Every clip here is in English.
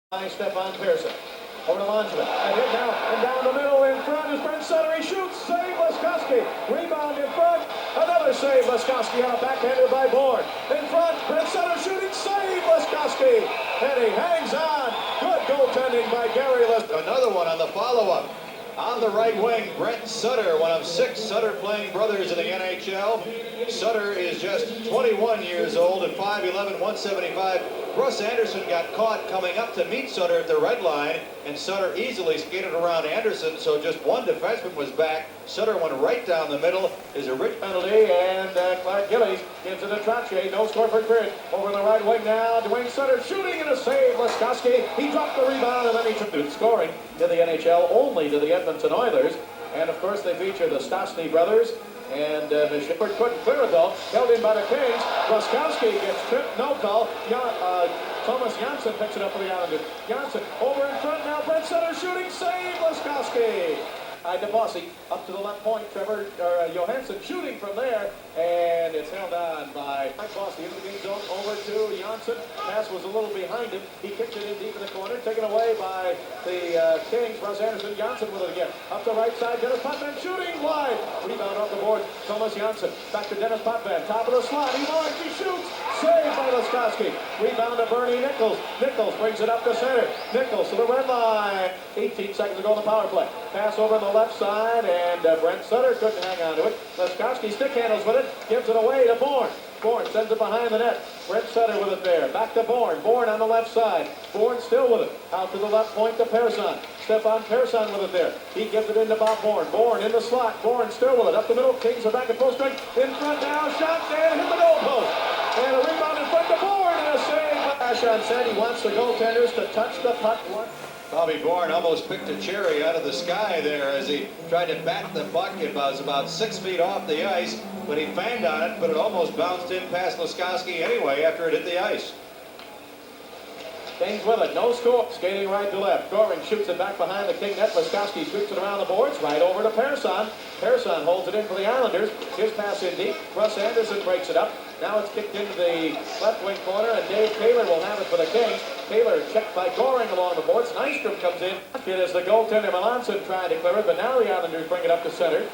by Stefan Pearson. Over to Langevin. And hit now. And down the middle in front is Brent Sutter. He shoots. Save Laskoski. Rebound in front. Another save. Laskoski on a backhander by Bourne. In front. Brent Sutter shooting. Save Laskoski. And he hangs on. Good goaltending by Gary Laskoski. Another one on the follow-up. On the right wing, Brent Sutter, one of 6 Sutter-playing brothers in the NHL. Sutter is just 21 years old at 5'11", 175. Russ Anderson got caught coming up to meet Sutter at the red line, and Sutter easily skated around Anderson, so just one defenseman was back. Sutter went right down the middle. Is a rich penalty, and Clark Gillies gives it to Trottier. No score for Grid. Over the right wing now, Dwayne Sutter shooting and a save. Laskoski, he dropped the rebound, and then he took it. Scoring in the NHL only to the Edmonton Oilers. And of course they feature the Stastny brothers. And Shepard couldn't clear it though. Held in by the Kings. Laskoski gets tripped, no call. Thomas Janssen picks it up for the Islanders. Janssen over in front now. Brent Sutter shooting, save Laskoski. DeBossy up to the left point. Johansson shooting from there, and it's held on by Bossy into the game zone. Over to Janssen. Pass was a little behind him. He kicked it in deep in the corner, taken away by the Kings. Russ Anderson. Janssen with it again. Up the right side. Dennis Potvin shooting wide. Rebound off the board. Thomas Janssen back to Dennis Potvin. Top of the slot. He launches. He shoots. Saved by Laskoski. Rebound to Bernie Nichols. Nichols brings it up to center. Nichols to the red line. 18 seconds to go on the power play. Pass over on the left side, and Brent Sutter couldn't hang on to it. Laskoski stick handles with it. Gives it away to Bourne. Bourne sends it behind the net. Brent Sutter with it there. Back to Bourne. Bourne on the left side. Bourne still with it. Out to the left point to Pearson. Stefan Pearson with it there. He gives it into Bob Bourne. Bourne in the slot. Bourne still with it. Up the middle. Kings are back at full strength. In front now. Shot and hit the goal post. And a rebound in front to Bourne. And a save. Ashon said he wants the goaltenders to touch the puck once. Bobby Bourne almost picked a cherry out of the sky there as he tried to bat the puck. It was about 6 feet off the ice, but he fanged on it, but it almost bounced in past Laskoski anyway after it hit the ice. Kings with it, no score. Skating right to left. Goring shoots it back behind the King net. Laskoski sweeps it around the boards, right over to Pearson. Pearson holds it in for the Islanders. His pass in deep. Russ Anderson breaks it up. Now it's kicked into the left wing corner, and Dave Taylor will have it for the Kings. Taylor checked by Goring along the boards. Nystrom comes in. It is the goaltender Melanson trying to clear it, but now the Islanders bring it up to center.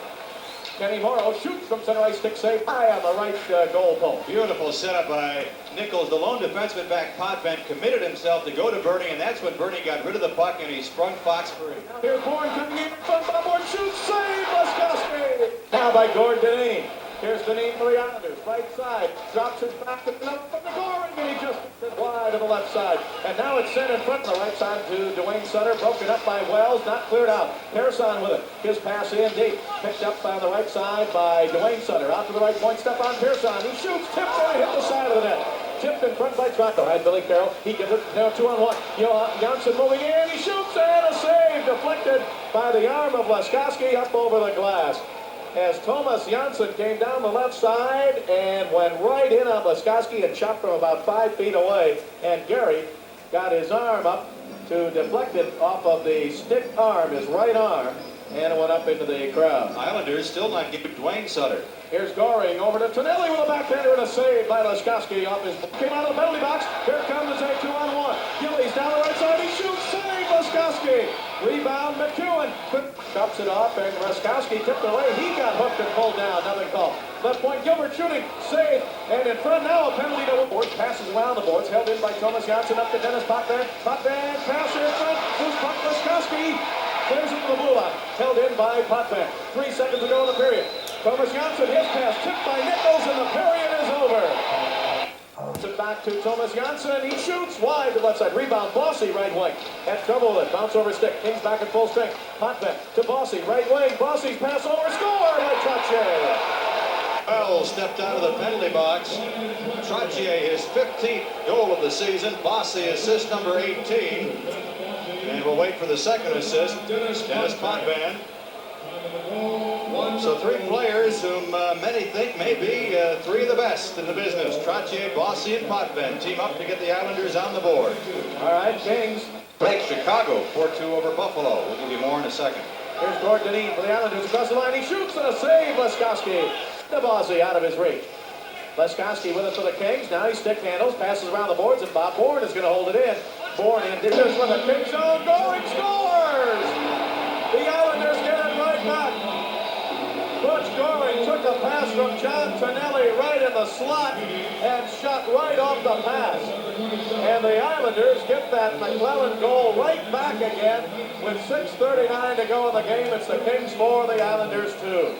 Kenny Morrow shoots from center ice, stick save high on the right goal post. Beautiful setup by Nichols. The lone defenseman back, Potvin, committed himself to go to Bernie, and that's when Bernie got rid of the puck and he sprung Fox free. Here's Bourne coming in front by Bourne, shoots, save, Laskoski. Now by Gord Deneen. Here's Deneen for the Islanders, right side, drops it back to the Goring, and he just hit wide to the left side. And now it's sent in front on the right side to Dwayne Sutter, broken up by Wells, not cleared out. Pearson with it, his pass in deep, picked up on the right side by Dwayne Sutter, out to the right point, Stefan Pearson, he shoots, tipped and hit the side of the net. Tipped in front by Toronto. Right, Billy Carroll. He gives it now 2-on-1. Janssen moving in. He shoots and a save deflected by the arm of Laskoski up over the glass. As Thomas Janssen came down the left side and went right in on Laskoski and shot from about 5 feet away. And Gary got his arm up to deflect it off of the stick arm, his right arm, and it went up into the crowd. Islanders still not giving Dwayne Sutter. Here's Goring over to Tonelli with a backhander and a save by Laskoski off his... Came out of the penalty box. Here comes a 2-on-1. Gillies down the right side. He shoots. Save Laskoski. Rebound McEwen. Chops it off and Laskoski tipped it away. He got hooked and pulled down. Nothing called. Left point Gilbert shooting. Save. And in front now a penalty to the board. Passes around the boards. Held in by Thomas Janssen up to Dennis Potvin. Potvin pass in front. Who's puck? Laskoski. Clears it to the blue line. Held in by Potvin. 3 seconds to go in the period. Thomas Janssen, his pass tipped by Nichols, and the period is over. It back to Thomas Janssen. He shoots wide to the left side. Rebound, Bossy, right wing. Had trouble with it. Bounce over stick. Kings back at full strength. Potvin to Bossy, right wing. Bossy's pass over. Score by Trottier. Well, stepped out of the penalty box. Trottier, his 15th goal of the season. Bossy, assist number 18. And we'll wait for the second assist. Dennis Potvin. So 3 players whom many think may be 3 of the best in the business. Trottier, Bossy, and Potvin team up to get the Islanders on the board. All right, Kings. Take Chicago 4-2 over Buffalo. We'll give you more in a second. Here's Gord Deneen for the Islanders across the line. He shoots and a save. Laskoski. DeBossy out of his reach. Laskoski with it for the Kings. Now he stick handles, passes around the boards, and Bob Bourne is going to hold it in. Born in this with a big zone. Goalie scores! The Islanders get it right back. Butch Goring took a pass from John Tonelli right in the slot and shot right off the pass. And the Islanders get that McClellan goal right back again with 6:39 to go in the game. It's the Kings 4, the Islanders 2.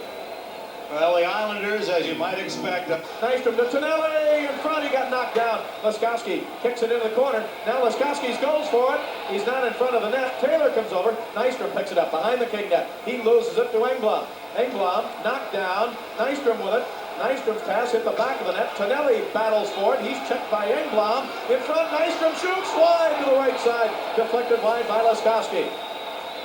Well, the Islanders, as you might expect. Nystrom to Tonelli in front. He got knocked down. Laskoski kicks it into the corner. Now Laskoski goes for it. He's not in front of the net. Taylor comes over. Nystrom picks it up behind the King net. He loses it to Engblom. Engblom knocked down. Nystrom with it. Nystrom's pass hit the back of the net. Tonelli battles for it. He's checked by Engblom. In front, Nystrom shoots wide to the right side. Deflected wide by Laskoski.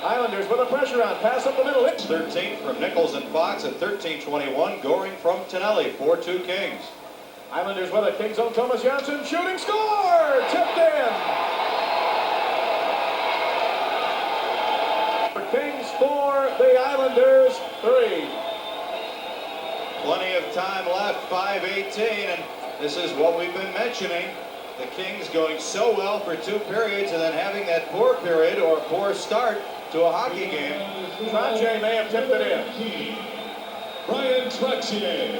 Islanders with a pressure on. Pass up the middle. 13 from Nichols and Fox at 13:21. Goring from Tonelli. 4-2 Kings. Islanders with a Kings zone. Thomas Johnson shooting. Score! Tipped in. Kings 4, the Islanders 3. Plenty of time left, 5:18, and this is what we've been mentioning. The Kings going so well for 2 periods and then having that poor period or poor start to a hockey game. Trottier may have tipped it in. Brian Trottier.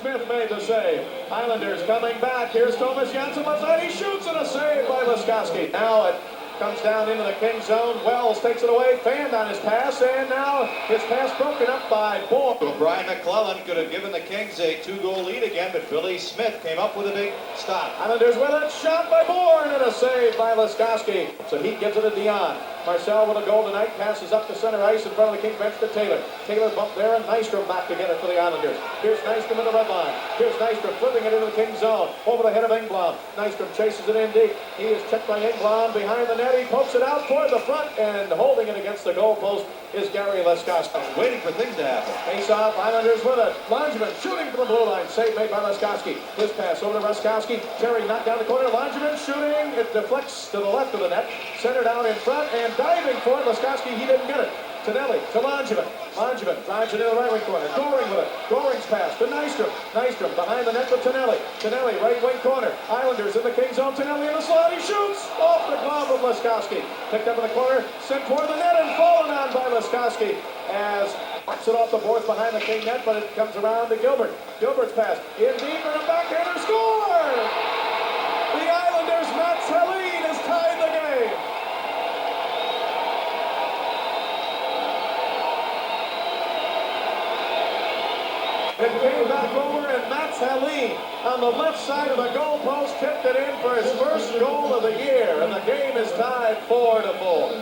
Smith made the save. Islanders coming back. Here's Thomas Janssen left side. He shoots and a save by Laskoski. Now it comes down into the King zone. Wells takes it away. Fanned on his pass, and now his pass broken up by Bourne. Well, Brian McClellan could have given the Kings a 2-goal lead again, but Billy Smith came up with a big stop. Islanders with it. Shot by Bourne and a save by Laskoski. So he gives it to Dion. Marcel with a goal tonight. Passes up to center ice in front of the King bench to Taylor. Taylor bumped there, and Nystrom back to get it for the Islanders. Here's Nystrom in the red line. Here's Nystrom flipping it into the King zone. Over the head of Engblom. Nystrom chases it in deep. He is checked by Engblom behind the net. He pokes it out toward the front, and holding it against the goal post is Gary Laskoski. Waiting for things to happen. Face off, Islanders with it. Langevin shooting from the blue line. Save made by Laskoski. His pass over to Laskoski. Terry knocked down the corner. Langevin shooting. It deflects to the left of the net. Centered out in front and diving for it. Laskoski, he didn't get it. Tonelli to Langevin. Langevin drives it in the right wing corner. Goring with it. Goring's pass to Nystrom. Nystrom behind the net to Tonelli. Tonelli right wing corner. Islanders in the King zone. Tonelli in the slot. He shoots off the glove of Laskoski. Picked up in the corner. Sent toward the net and fallen on by Laskoski as knocks it off the boards behind the King net, but it comes around to Gilbert. Gilbert's pass in deep and a backhander score! The Islanders' Matt Helene has tied the game. It came back over, and Matt Helene on the left side of the goal post tipped it in for his first goal of the year, and the game is tied 4-4.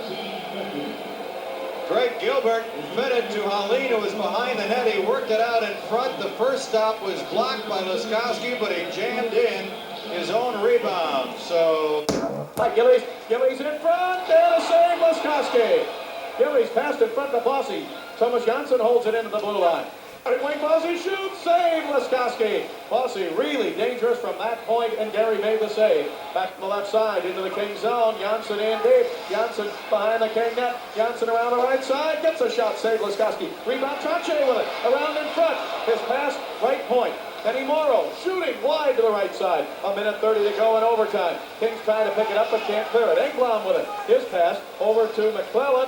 Greg Gilbert fed it to Helene, who was behind the net. He worked it out in front. The first stop was blocked by Laskoski, but he jammed in his own rebound. So, Gillies in front, and a save, Laskoski. Gillies passed in front to Bossy. Thomas Janssen holds it into the blue line. Right wing, Bossy shoots, save, Laskoski. Bossy really dangerous from that point, and Gary made the save. Back to the left side, into the King zone. Janssen in deep. Janssen behind the King net. Janssen around the right side, gets a shot, save, Laskoski. Rebound, Trottier with it, around in front. His pass, right point. Kenny Morrow shooting wide to the right side. 1:30 to go in overtime. Kings trying to pick it up but can't clear it. Engblom with it. His pass over to McClellan.